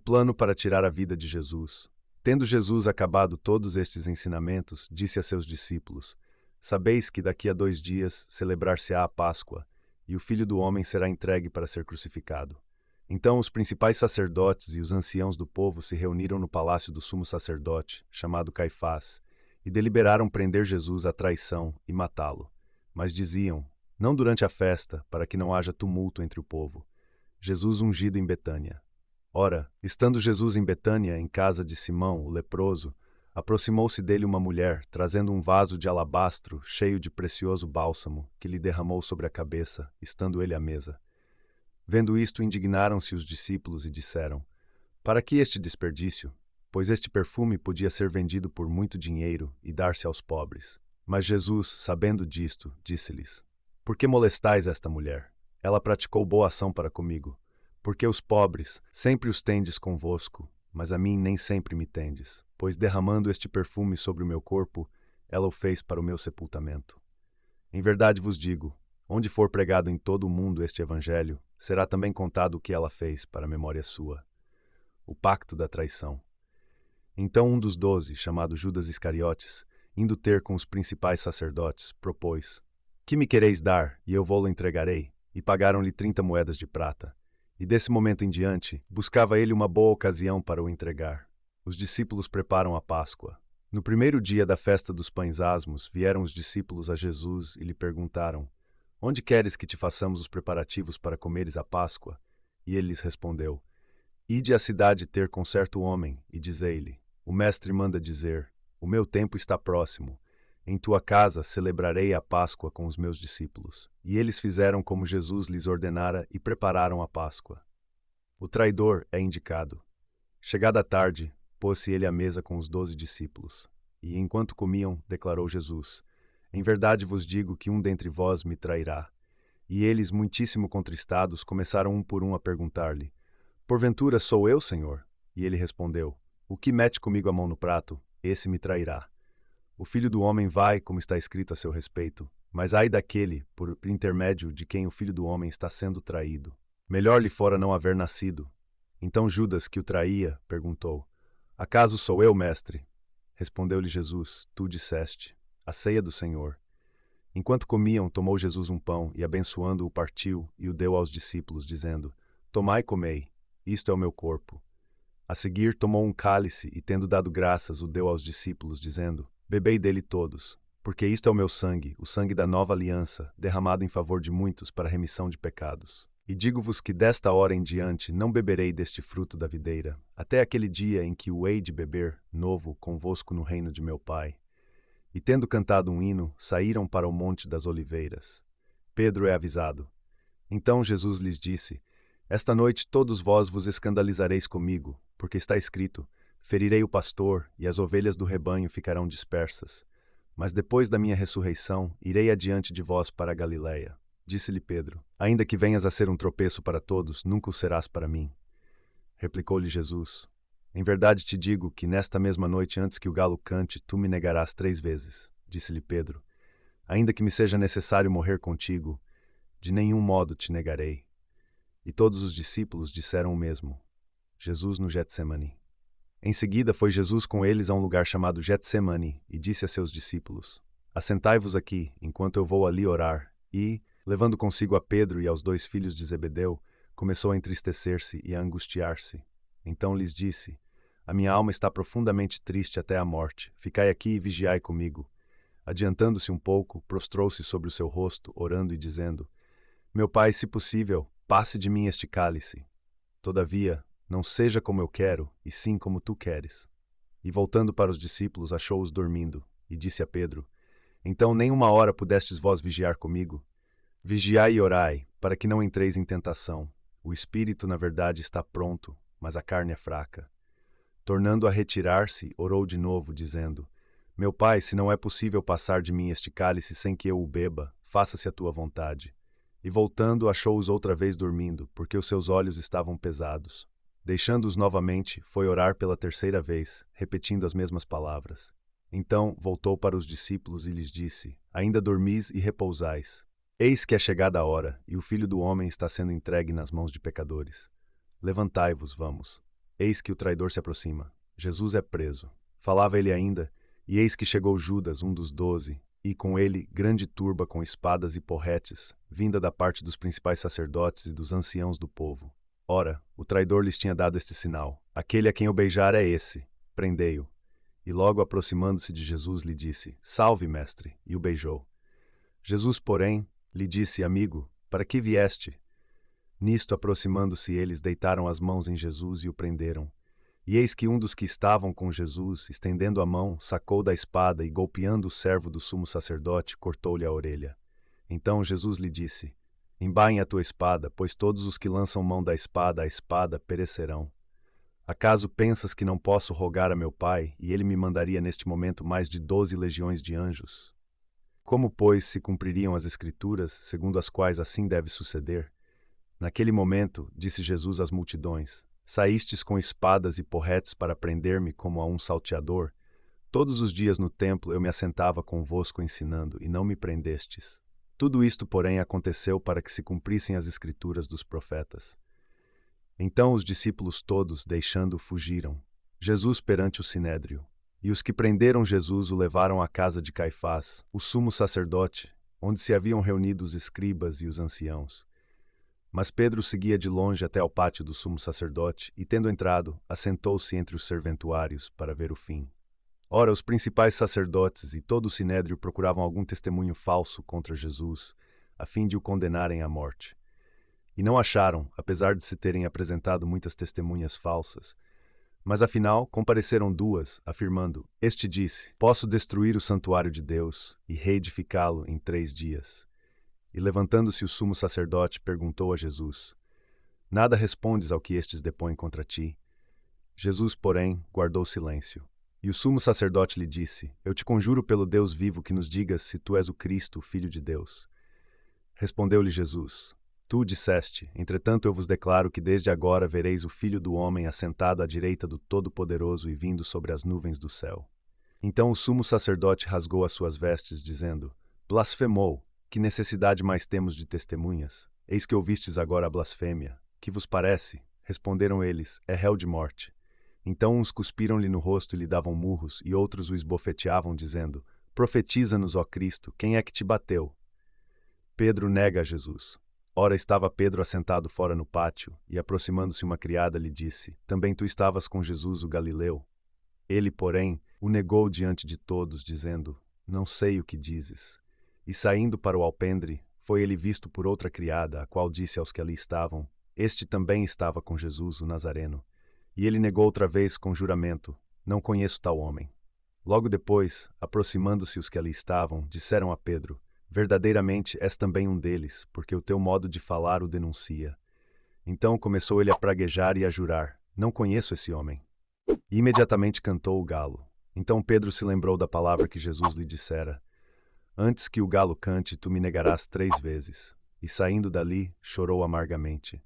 plano para tirar a vida de Jesus. Tendo Jesus acabado todos estes ensinamentos, disse a seus discípulos: Sabeis que daqui a 2 dias celebrar-se-á a Páscoa, e o Filho do Homem será entregue para ser crucificado. Então os principais sacerdotes e os anciãos do povo se reuniram no palácio do sumo sacerdote, chamado Caifás, e deliberaram prender Jesus à traição e matá-lo. Mas diziam: Não durante a festa, para que não haja tumulto entre o povo. Jesus ungido em Betânia. Ora, estando Jesus em Betânia, em casa de Simão, o leproso, aproximou-se dele uma mulher, trazendo um vaso de alabastro cheio de precioso bálsamo, que lhe derramou sobre a cabeça, estando ele à mesa. Vendo isto, indignaram-se os discípulos e disseram: Para que este desperdício? Pois este perfume podia ser vendido por muito dinheiro e dar-se aos pobres. Mas Jesus, sabendo disto, disse-lhes: Por que molestais esta mulher? Ela praticou boa ação para comigo. Porque os pobres sempre os tendes convosco, mas a mim nem sempre me tendes, pois derramando este perfume sobre o meu corpo, ela o fez para o meu sepultamento. Em verdade vos digo, onde for pregado em todo o mundo este evangelho, será também contado o que ela fez para a memória sua. O pacto da traição. Então um dos 12, chamado Judas Iscariotes, indo ter com os principais sacerdotes, propôs: Que me quereis dar, e eu vô-lo entregarei? E pagaram-lhe 30 moedas de prata. E desse momento em diante, buscava ele uma boa ocasião para o entregar. Os discípulos preparam a Páscoa. No primeiro dia da festa dos pães asmos, vieram os discípulos a Jesus e lhe perguntaram: Onde queres que te façamos os preparativos para comeres a Páscoa? E ele lhes respondeu: Ide à cidade ter com certo homem, e dizei-lhe: O mestre manda dizer: O meu tempo está próximo. Em tua casa celebrarei a Páscoa com os meus discípulos. E eles fizeram como Jesus lhes ordenara e prepararam a Páscoa. O traidor é indicado. Chegada a tarde, pôs-se ele à mesa com os 12 discípulos. E enquanto comiam, declarou Jesus: Em verdade vos digo que um dentre vós me trairá. E eles, muitíssimo contristados, começaram um por um a perguntar-lhe: Porventura sou eu, Senhor? E ele respondeu: O que mete comigo a mão no prato, esse me trairá. O Filho do Homem vai, como está escrito a seu respeito, mas ai daquele, por intermédio de quem o Filho do Homem está sendo traído. Melhor lhe fora não haver nascido. Então Judas, que o traía, perguntou: Acaso sou eu, mestre? Respondeu-lhe Jesus: Tu disseste. A ceia do Senhor. Enquanto comiam, tomou Jesus um pão e, abençoando-o, o partiu e o deu aos discípulos, dizendo: Tomai e comei, isto é o meu corpo. A seguir, tomou um cálice e, tendo dado graças, o deu aos discípulos, dizendo: Bebei dele todos, porque isto é o meu sangue, o sangue da nova aliança, derramado em favor de muitos para a remissão de pecados. E digo-vos que desta hora em diante não beberei deste fruto da videira, até aquele dia em que o hei de beber, novo, convosco no reino de meu Pai. E tendo cantado um hino, saíram para o Monte das Oliveiras. Pedro é avisado. Então Jesus lhes disse: Esta noite todos vós vos escandalizareis comigo, porque está escrito: Ferirei o pastor, e as ovelhas do rebanho ficarão dispersas. Mas depois da minha ressurreição, irei adiante de vós para a Galiléia. Disse-lhe Pedro: Ainda que venhas a ser um tropeço para todos, nunca o serás para mim. Replicou-lhe Jesus: Em verdade te digo que nesta mesma noite, antes que o galo cante, tu me negarás 3 vezes. Disse-lhe Pedro: Ainda que me seja necessário morrer contigo, de nenhum modo te negarei. E todos os discípulos disseram o mesmo. Jesus no Getsemane. Em seguida foi Jesus com eles a um lugar chamado Getsemane e disse a seus discípulos: Assentai-vos aqui, enquanto eu vou ali orar. E, levando consigo a Pedro e aos 2 filhos de Zebedeu, começou a entristecer-se e a angustiar-se. Então lhes disse: A minha alma está profundamente triste até a morte. Ficai aqui e vigiai comigo. Adiantando-se um pouco, prostrou-se sobre o seu rosto, orando e dizendo: Meu Pai, se possível, passe de mim este cálice. Todavia, não seja como eu quero, e sim como tu queres. E voltando para os discípulos, achou-os dormindo, e disse a Pedro: Então nem uma hora pudestes vós vigiar comigo? Vigiai e orai, para que não entreis em tentação. O espírito, na verdade, está pronto, mas a carne é fraca. Tornando a retirar-se, orou de novo, dizendo: Meu Pai, se não é possível passar de mim este cálice sem que eu o beba, faça-se a tua vontade. E voltando, achou-os outra vez dormindo, porque os seus olhos estavam pesados. Deixando-os novamente, foi orar pela 3ª vez, repetindo as mesmas palavras. Então voltou para os discípulos e lhes disse: Ainda dormis e repousais. Eis que é chegada a hora, e o Filho do Homem está sendo entregue nas mãos de pecadores. Levantai-vos, vamos. Eis que o traidor se aproxima. Jesus é preso. Falava ele ainda, e eis que chegou Judas, um dos 12, e com ele grande turba com espadas e porretes, vinda da parte dos principais sacerdotes e dos anciãos do povo. Ora, o traidor lhes tinha dado este sinal: aquele a quem eu beijar é esse, prendei-o. E logo aproximando-se de Jesus lhe disse: Salve, mestre, e o beijou. Jesus, porém, lhe disse: Amigo, para que vieste? Nisto, aproximando-se eles, deitaram as mãos em Jesus e o prenderam. E eis que um dos que estavam com Jesus, estendendo a mão, sacou da espada e, golpeando o servo do sumo sacerdote, cortou-lhe a orelha. Então Jesus lhe disse: Embainha a tua espada, pois todos os que lançam mão da espada à espada perecerão. Acaso pensas que não posso rogar a meu Pai, e ele me mandaria neste momento mais de 12 legiões de anjos? Como, pois, se cumpririam as Escrituras, segundo as quais assim deve suceder? Naquele momento, disse Jesus às multidões: Saístes com espadas e porretes para prender-me como a um salteador? Todos os dias no templo eu me assentava convosco ensinando, e não me prendestes. Tudo isto, porém, aconteceu para que se cumprissem as Escrituras dos profetas. Então os discípulos todos, deixando-o, fugiram. Jesus perante o sinédrio. E os que prenderam Jesus o levaram à casa de Caifás, o sumo sacerdote, onde se haviam reunido os escribas e os anciãos. Mas Pedro seguia de longe até ao pátio do sumo sacerdote, e tendo entrado, assentou-se entre os serventuários para ver o fim. Ora, os principais sacerdotes e todo o sinédrio procuravam algum testemunho falso contra Jesus, a fim de o condenarem à morte. E não acharam, apesar de se terem apresentado muitas testemunhas falsas. Mas afinal compareceram duas, afirmando: Este disse: Posso destruir o santuário de Deus e reedificá-lo em 3 dias. E levantando-se o sumo sacerdote, perguntou a Jesus: Nada respondes ao que estes depõem contra ti? Jesus, porém, guardou silêncio. E o sumo sacerdote lhe disse: Eu te conjuro pelo Deus vivo que nos digas se tu és o Cristo, o Filho de Deus. Respondeu-lhe Jesus: Tu disseste, entretanto eu vos declaro que desde agora vereis o Filho do Homem assentado à direita do Todo-Poderoso e vindo sobre as nuvens do céu. Então o sumo sacerdote rasgou as suas vestes, dizendo: Blasfemou! Que necessidade mais temos de testemunhas? Eis que ouvistes agora a blasfêmia. Que vos parece? Responderam eles: É réu de morte. Então uns cuspiram-lhe no rosto e lhe davam murros, e outros o esbofeteavam, dizendo: Profetiza-nos, ó Cristo, quem é que te bateu? Pedro nega a Jesus. Ora estava Pedro assentado fora no pátio, e aproximando-se uma criada lhe disse: Também tu estavas com Jesus o Galileu? Ele, porém, o negou diante de todos, dizendo: Não sei o que dizes. E saindo para o alpendre, foi ele visto por outra criada, a qual disse aos que ali estavam: Este também estava com Jesus, o Nazareno. E ele negou outra vez com juramento: Não conheço tal homem. Logo depois, aproximando-se os que ali estavam, disseram a Pedro: Verdadeiramente és também um deles, porque o teu modo de falar o denuncia. Então começou ele a praguejar e a jurar: Não conheço esse homem. E imediatamente cantou o galo. Então Pedro se lembrou da palavra que Jesus lhe dissera: Antes que o galo cante, tu me negarás 3 vezes. E saindo dali, chorou amargamente.